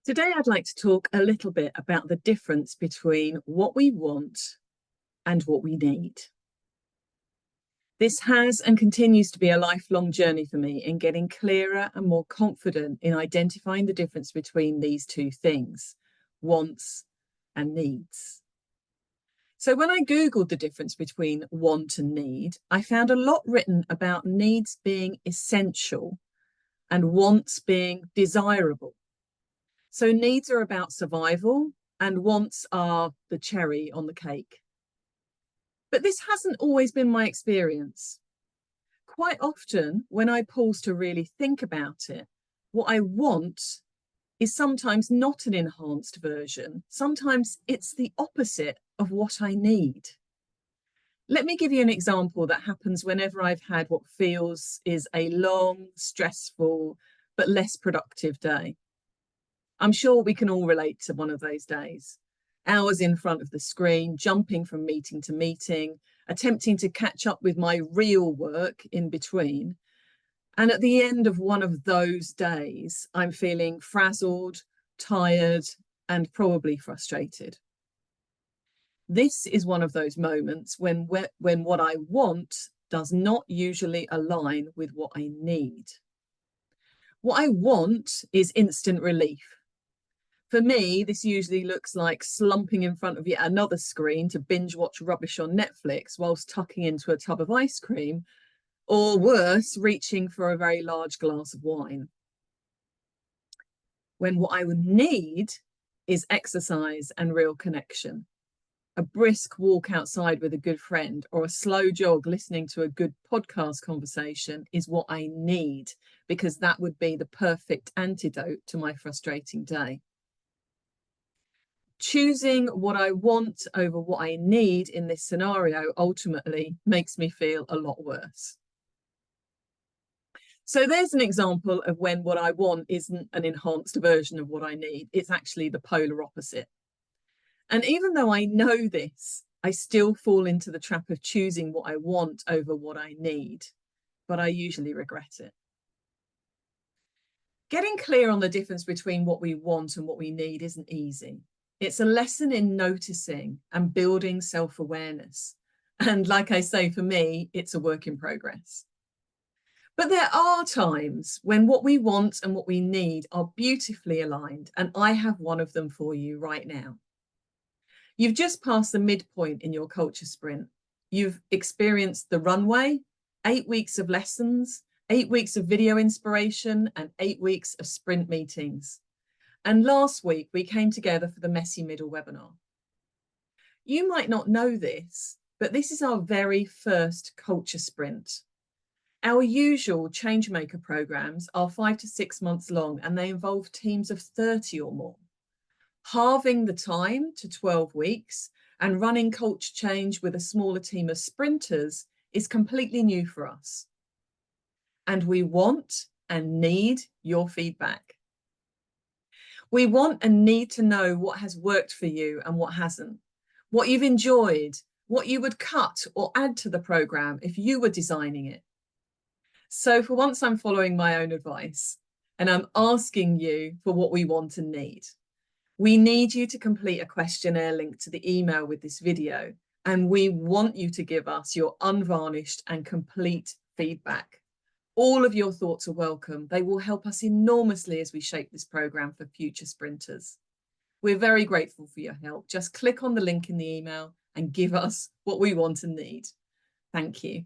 Today, I'd like to talk a little bit about the difference between what we want and what we need. This has and continues to be a lifelong journey for me in getting clearer and more confident in identifying the difference between these two things, wants and needs. So when I Googled the difference between want and need, I found a lot written about needs being essential and wants being desirable. So needs are about survival and wants are the cherry on the cake. But this hasn't always been my experience. Quite often, when I pause to really think about it, what I want is sometimes not an enhanced version. Sometimes it's the opposite of what I need. Let me give you an example that happens whenever I've had what feels is a long, stressful, but less productive day. I'm sure we can all relate to one of those days. Hours in front of the screen, jumping from meeting to meeting, attempting to catch up with my real work in between. And at the end of one of those days, I'm feeling frazzled, tired, and probably frustrated. This is one of those moments when what I want does not usually align with what I need. What I want is instant relief. For me, this usually looks like slumping in front of yet another screen to binge watch rubbish on Netflix whilst tucking into a tub of ice cream, or worse, reaching for a very large glass of wine. When what I would need is exercise and real connection. A brisk walk outside with a good friend or a slow jog listening to a good podcast conversation is what I need, because that would be the perfect antidote to my frustrating day. Choosing what I want over what I need in this scenario ultimately makes me feel a lot worse. So there's an example of when what I want isn't an enhanced version of what I need. It's actually the polar opposite. And even though I know this, I still fall into the trap of choosing what I want over what I need, but I usually regret it. Getting clear on the difference between what we want and what we need isn't easy. It's a lesson in noticing and building self-awareness. And like I say, for me, it's a work in progress. But there are times when what we want and what we need are beautifully aligned, and I have one of them for you right now. You've just passed the midpoint in your culture sprint. You've experienced the runway, 8 weeks of lessons, 8 weeks of video inspiration, and 8 weeks of sprint meetings. And last week, we came together for the Messy Middle webinar. You might not know this, but this is our very first culture sprint. Our usual Changemaker programs are 5 to 6 months long, and they involve teams of 30 or more. Halving the time to 12 weeks and running culture change with a smaller team of sprinters is completely new for us. And we want and need your feedback. We want and need to know what has worked for you and what hasn't, what you've enjoyed, what you would cut or add to the program if you were designing it. So for once, I'm following my own advice and I'm asking you for what we want and need. We need you to complete a questionnaire linked to the email with this video, and we want you to give us your unvarnished and complete feedback. All of your thoughts are welcome. They will help us enormously as we shape this program for future sprinters. We're very grateful for your help. Just click on the link in the email and give us what we want and need. Thank you.